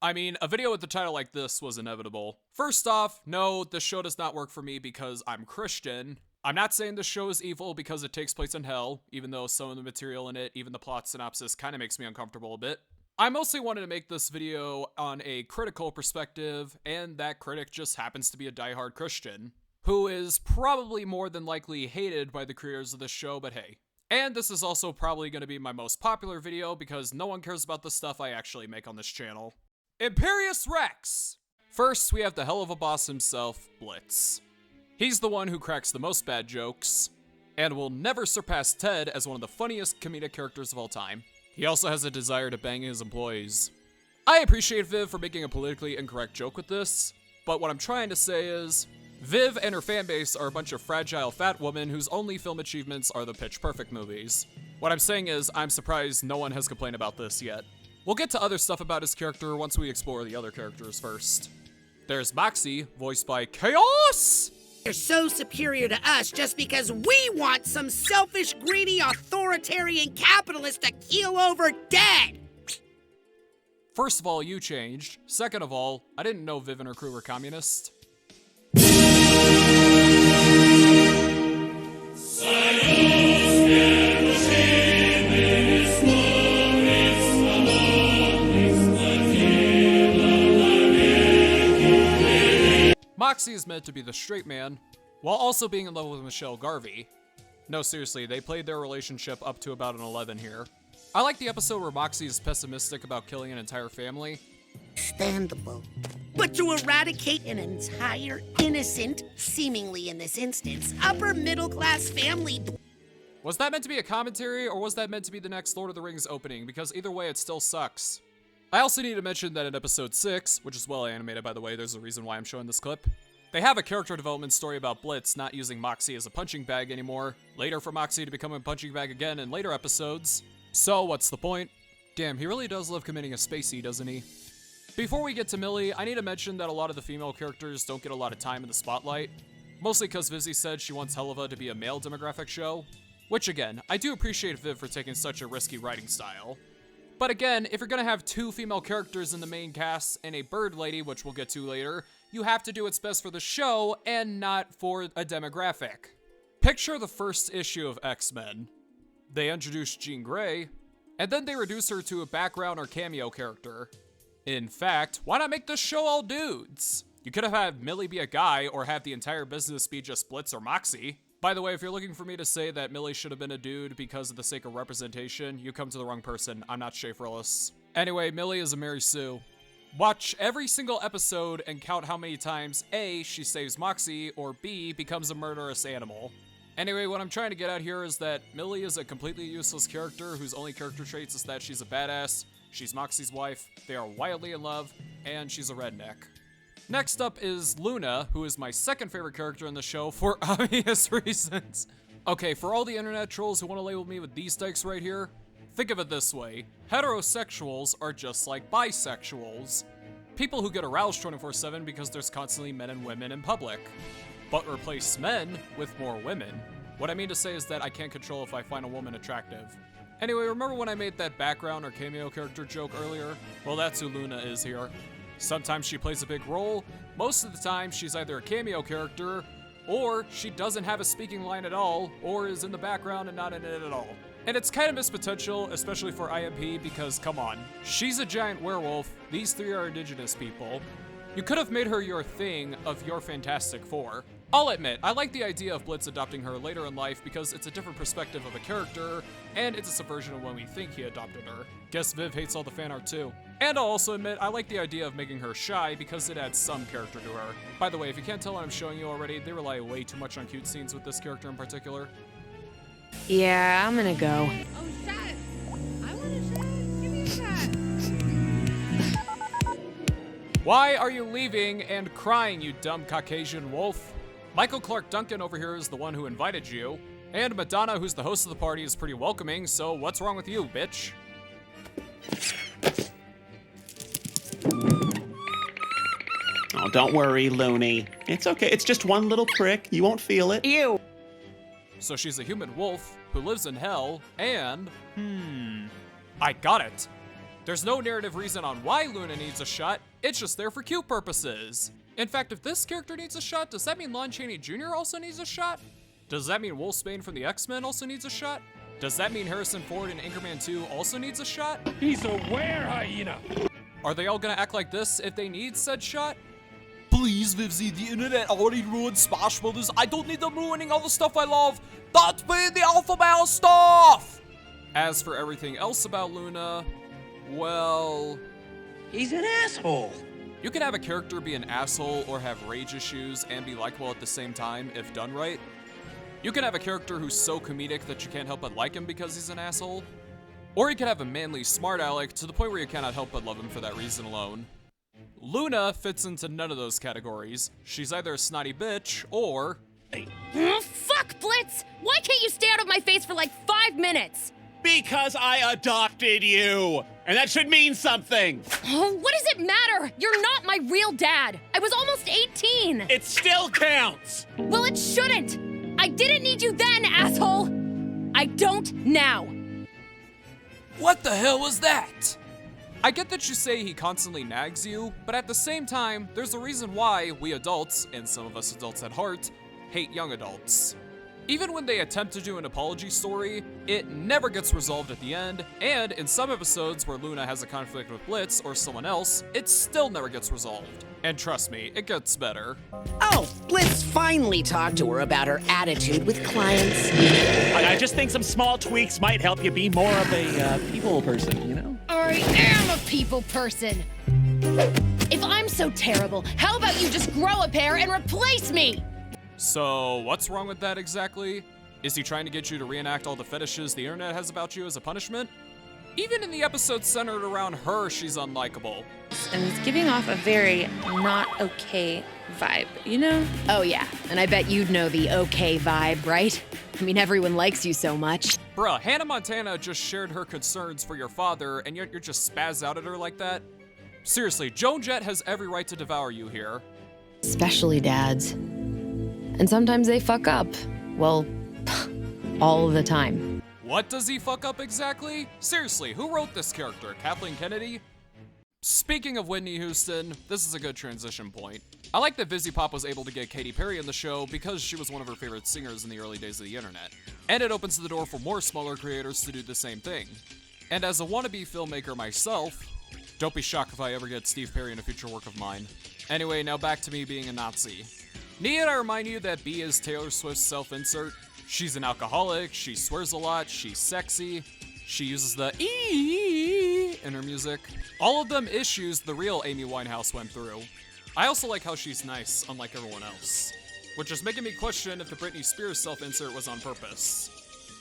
I mean, a video with the title like this was inevitable. First off, no, this show does not work for me because I'm Christian. I'm not saying this show is evil because it takes place in hell, even though some of the material in it, even the plot synopsis, kind of makes me uncomfortable a bit. I mostly wanted to make this video on a critical perspective, and that critic just happens to be a diehard Christian, who is probably more than likely hated by the creators of this show, but hey. And this is also probably going to be my most popular video because no one cares about the stuff I actually make on this channel. Imperious Rex! First, we have the Helluva Boss himself, Blitz. He's the one who cracks the most bad jokes, and will never surpass Ted as one of the funniest comedic characters of all time. He also has a desire to bang his employees. I appreciate Viv for making a politically incorrect joke with this, but what I'm trying to say is, Viv and her fanbase are a bunch of fragile fat women whose only film achievements are the Pitch Perfect movies. What I'm saying is, I'm surprised no one has complained about this yet. We'll get to other stuff about his character once we explore the other characters first. There's Moxie, voiced by Chaos! You're so superior to us just because we want some selfish, greedy, authoritarian capitalist to keel over dead! First of all, you changed. Second of all, I didn't know Viv and her crew were communist. Moxie is meant to be the straight man, while also being in love with Michelle Garvey. No, seriously, they played their relationship up to about an 11 here. I like the episode where Moxie is pessimistic about killing an entire family. Understandable. But to eradicate an entire innocent, seemingly in this instance, upper middle class family. Was that meant to be a commentary, or was that meant to be the next Lord of the Rings opening? Because either way, it still sucks. I also need to mention that in episode 6, which is well animated by the way, there's a reason why I'm showing this clip, they have a character development story about Blitz not using Moxie as a punching bag anymore, later for Moxie to become a punching bag again in later episodes. So what's the point? Damn, he really does love committing a spacey, doesn't he? Before we get to Millie, I need to mention that a lot of the female characters don't get a lot of time in the spotlight, mostly because Vizzy said she wants Helluva to be a male demographic show, which again, I do appreciate Viv for taking such a risky writing style. But again, if you're gonna have two female characters in the main cast and a bird lady, which we'll get to later, you have to do what's best for the show and not for a demographic. Picture the first issue of X-Men. They introduce Jean Grey, and then they reduce her to a background or cameo character. In fact, why not make this show all dudes? You could have had Millie be a guy or have the entire business be just Blitz or Moxie. By the way, if you're looking for me to say that Millie should have been a dude because of the sake of representation, you come to the wrong person. I'm not Shay Frillis. Anyway, Millie is a Mary Sue. Watch every single episode and count how many times A, she saves Moxie, or B, becomes a murderous animal. Anyway, what I'm trying to get at here is that Millie is a completely useless character whose only character traits is that she's a badass, she's Moxie's wife, they are wildly in love, and she's a redneck. Next up is Luna, who is my second favorite character in the show for obvious reasons. Okay, for all the internet trolls who want to label me with these dykes right here, think of it this way. Heterosexuals are just like bisexuals. People who get aroused 24/7 because there's constantly men and women in public. But replace men with more women. What I mean to say is that I can't control if I find a woman attractive. Anyway, remember when I made that background or cameo character joke earlier? Well, that's who Luna is here. Sometimes she plays a big role, most of the time she's either a cameo character, or she doesn't have a speaking line at all, or is in the background and not in it at all. And it's kind of missed potential, especially for IMP, because come on, she's a giant werewolf, these three are indigenous people. You could have made her your thing of your Fantastic Four. I'll admit, I like the idea of Blitz adopting her later in life because it's a different perspective of a character, and it's a subversion of when we think he adopted her. Guess Viv hates all the fan art too. And I'll also admit, I like the idea of making her shy because it adds some character to her. By the way, if you can't tell what I'm showing you already, they rely way too much on cute scenes with this character in particular. Yeah, I'm gonna go. Oh, shut! I want a shot. Give me a shot. Why are you leaving and crying, you dumb Caucasian wolf? Michael Clark Duncan over here is the one who invited you. And Madonna, who's the host of the party, is pretty welcoming, so what's wrong with you, bitch? Oh, don't worry, Looney. It's okay. It's just one little prick. You won't feel it. Ew. So she's a human wolf who lives in hell, and... I got it. There's no narrative reason on why Luna needs a shot, it's just there for cute purposes. In fact, if this character needs a shot, does that mean Lon Chaney Jr. also needs a shot? Does that mean Wolfsbane from the X-Men also needs a shot? Does that mean Harrison Ford in Anchorman 2 also needs a shot? He's a were-hyena. Are they all gonna act like this if they need said shot? Please, Vivzy, the internet already ruined Smash Brothers. I don't need them ruining all the stuff I love. That's me, the Alpha Male stuff! As for everything else about Luna, well... He's an asshole. You can have a character be an asshole or have rage issues and be likable at the same time if done right. You can have a character who's so comedic that you can't help but like him because he's an asshole. Or you can have a manly, smart aleck to the point where you cannot help but love him for that reason alone. Luna fits into none of those categories. She's either a snotty bitch or... Oh, fuck, Blitz! Why can't you stay out of my face for like 5 minutes? Because I adopted you! And that should mean something! Oh, what does it matter? You're not my real dad. I was almost 18. It still counts! Well, it shouldn't. I didn't need you then, asshole. I don't now. What the hell was that? I get that you say he constantly nags you, but at the same time, there's a reason why we adults, and some of us adults at heart, hate young adults. Even when they attempt to do an apology story, it never gets resolved at the end, and in some episodes where Luna has a conflict with Blitz or someone else, it still never gets resolved. And trust me, it gets better. Oh, Blitz finally talked to her about her attitude with clients. I just think some small tweaks might help you be more of a people person, you know? I am a people person. If I'm so terrible, how about you just grow a pair and replace me? So, what's wrong with that exactly? Is he trying to get you to reenact all the fetishes the internet has about you as a punishment? Even in the episodes centered around her, she's unlikable. And it's giving off a very not okay vibe, you know? Oh yeah, and I bet you'd know the okay vibe, right? I mean, everyone likes you so much. Bruh, Hannah Montana just shared her concerns for your father, and yet you're just spaz out at her like that? Seriously, Joan Jett has every right to devour you here. Especially dads. And sometimes they fuck up. Well, all the time. What does he fuck up exactly? Seriously, who wrote this character? Kathleen Kennedy? Speaking of Whitney Houston, this is a good transition point. I like that Vizzy Pop was able to get Katy Perry in the show because she was one of her favorite singers in the early days of the internet. And it opens the door for more smaller creators to do the same thing. And as a wannabe filmmaker myself, don't be shocked if I ever get Steve Perry in a future work of mine. Anyway, now back to me being a Nazi. Need I remind you that B is Taylor Swift's self-insert? She's an alcoholic, she swears a lot, she's sexy, she uses the E in her music. All of them issues the real Amy Winehouse went through. I also like how she's nice, unlike everyone else. Which is making me question if the Britney Spears self-insert was on purpose.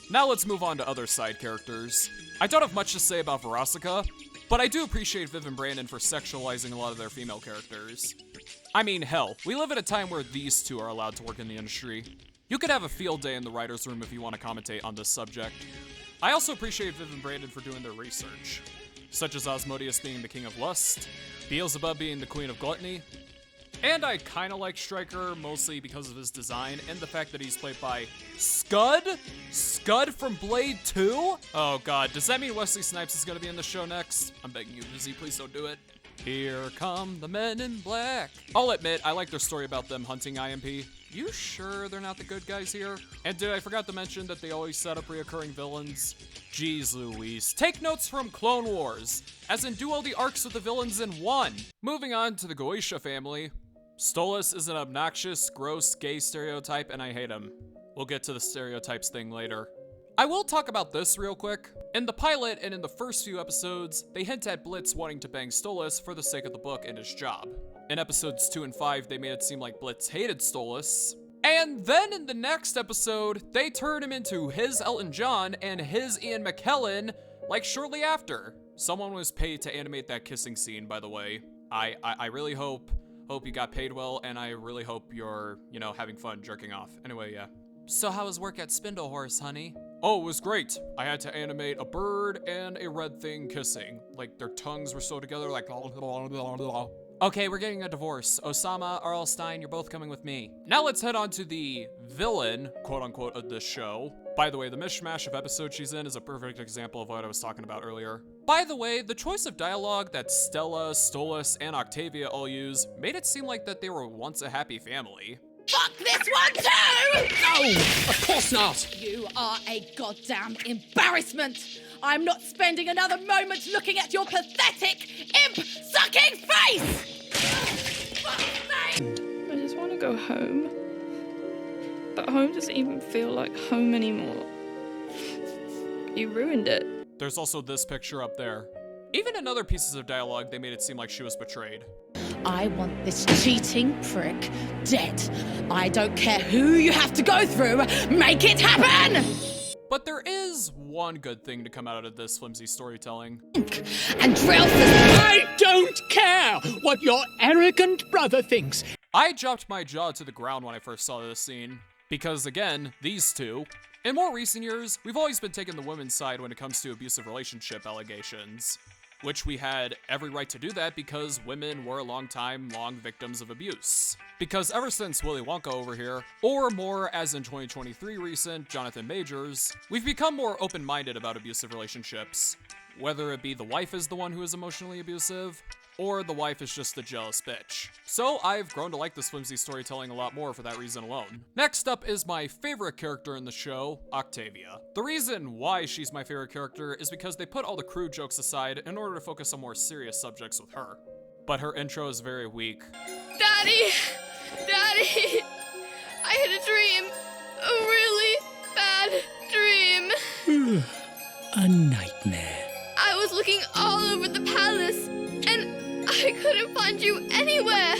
Now let's move on to other side characters. I don't have much to say about Veronica, but I do appreciate Viv and Brandon for sexualizing a lot of their female characters. I mean, hell, we live at a time where these two are allowed to work in the industry. You could have a field day in the writer's room if you want to commentate on this subject. I also appreciate Viv and Brandon for doing their research, such as Asmodeus being the king of lust, Beelzebub being the queen of gluttony, and I kinda like Stryker mostly because of his design and the fact that he's played by Scud? Scud from Blade 2? Oh god, does that mean Wesley Snipes is gonna be in the show next? I'm begging you, Vizzy, please don't do it. Here come the men in black. I'll admit, I like their story about them hunting IMP. You sure they're not the good guys here? And did I forgot to mention that they always set up reoccurring villains? Jeez Louise. Take notes from Clone Wars, as in do all the arcs with the villains in one. Moving on to the Goetia family. Stolas is an obnoxious, gross, gay stereotype, and I hate him. We'll get to the stereotypes thing later. I will talk about this real quick. In the pilot and in the first few episodes, they hint at Blitz wanting to bang Stolas for the sake of the book and his job. In episodes 2 and 5, they made it seem like Blitz hated Stolas. And then in the next episode, they turn him into his Elton John and his Ian McKellen, like shortly after. Someone was paid to animate that kissing scene, by the way. I really hope you got paid well, and I really hope you're, having fun jerking off. Anyway, yeah. So how was work at Spindle Horse, honey? Oh, it was great. I had to animate a bird and a red thing kissing. Like, their tongues were so together, like... Okay, we're getting a divorce. Osama, R.L. Stein, you're both coming with me. Now let's head on to the villain, quote-unquote, of this show. By the way, the mishmash of episodes she's in is a perfect example of what I was talking about earlier. By the way, the choice of dialogue that Stella, Stolas, and Octavia all use made it seem like that they were once a happy family. Fuck this one too! No, of course not. You are a goddamn embarrassment! I'm not spending another moment looking at your pathetic, imp-sucking face! I just want to go home. But home doesn't even feel like home anymore. You ruined it. There's also this picture up there. Even in other pieces of dialogue, they made it seem like she was betrayed. I want this cheating prick dead. I don't care who you have to go through, make it happen! But there is one good thing to come out of this flimsy storytelling. And drill for... I don't care what your arrogant brother thinks. I dropped my jaw to the ground when I first saw this scene. Because again, these two. In more recent years, we've always been taking the women's side when it comes to abusive relationship allegations. Which we had every right to do that because women were long victims of abuse. Because ever since Willy Wonka over here, or more as in 2023 recent Jonathan Majors, we've become more open-minded about abusive relationships. Whether it be the wife is the one who is emotionally abusive, or the wife is just a jealous bitch. So I've grown to like this flimsy storytelling a lot more for that reason alone. Next up is my favorite character in the show, Octavia. The reason why she's my favorite character is because they put all the crude jokes aside in order to focus on more serious subjects with her. But her intro is very weak. Daddy! Daddy! I had a dream. A really bad dream. A nightmare. I was looking all over the palace, and I couldn't find you anywhere.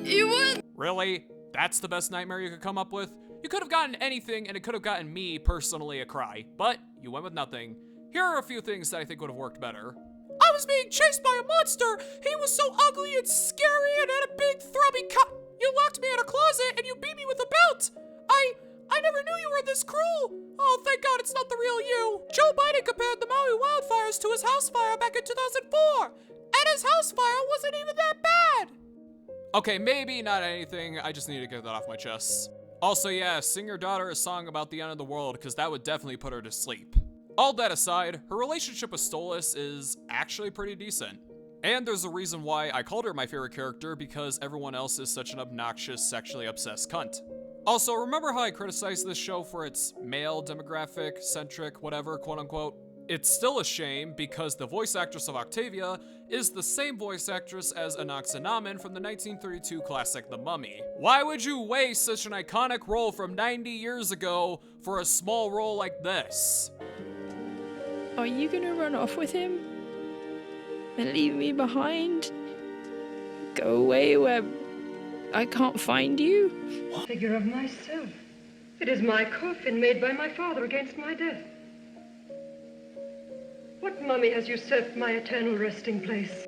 You weren't. Really? That's the best nightmare you could come up with? You could have gotten anything, and it could have gotten me, personally, a cry. But you went with nothing. Here are a few things that I think would have worked better. I was being chased by a monster! He was so ugly and scary and had a big thrubby cut. You locked me in a closet and you beat me with a belt! I never knew you were this cruel! Oh, thank God it's not the real you! Joe Biden compared the Maui wildfires to his house fire back in 2004! And his house fire wasn't even that bad! Okay, maybe not anything, I just need to get that off my chest. Also, yeah, sing your daughter a song about the end of the world, because that would definitely put her to sleep. All that aside, her relationship with Stolas is actually pretty decent. And there's a reason why I called her my favorite character, because everyone else is such an obnoxious, sexually obsessed cunt. Also, remember how I criticized this show for its male demographic, centric, whatever, quote unquote? It's still a shame because the voice actress of Octavia is the same voice actress as Anaxinamen from the 1932 classic The Mummy. Why would you waste such an iconic role from 90 years ago for a small role like this? Are you gonna run off with him? And leave me behind? Go away where I can't find you? Figure of myself. It is my coffin made by my father against my death. What mummy has usurped my eternal resting place?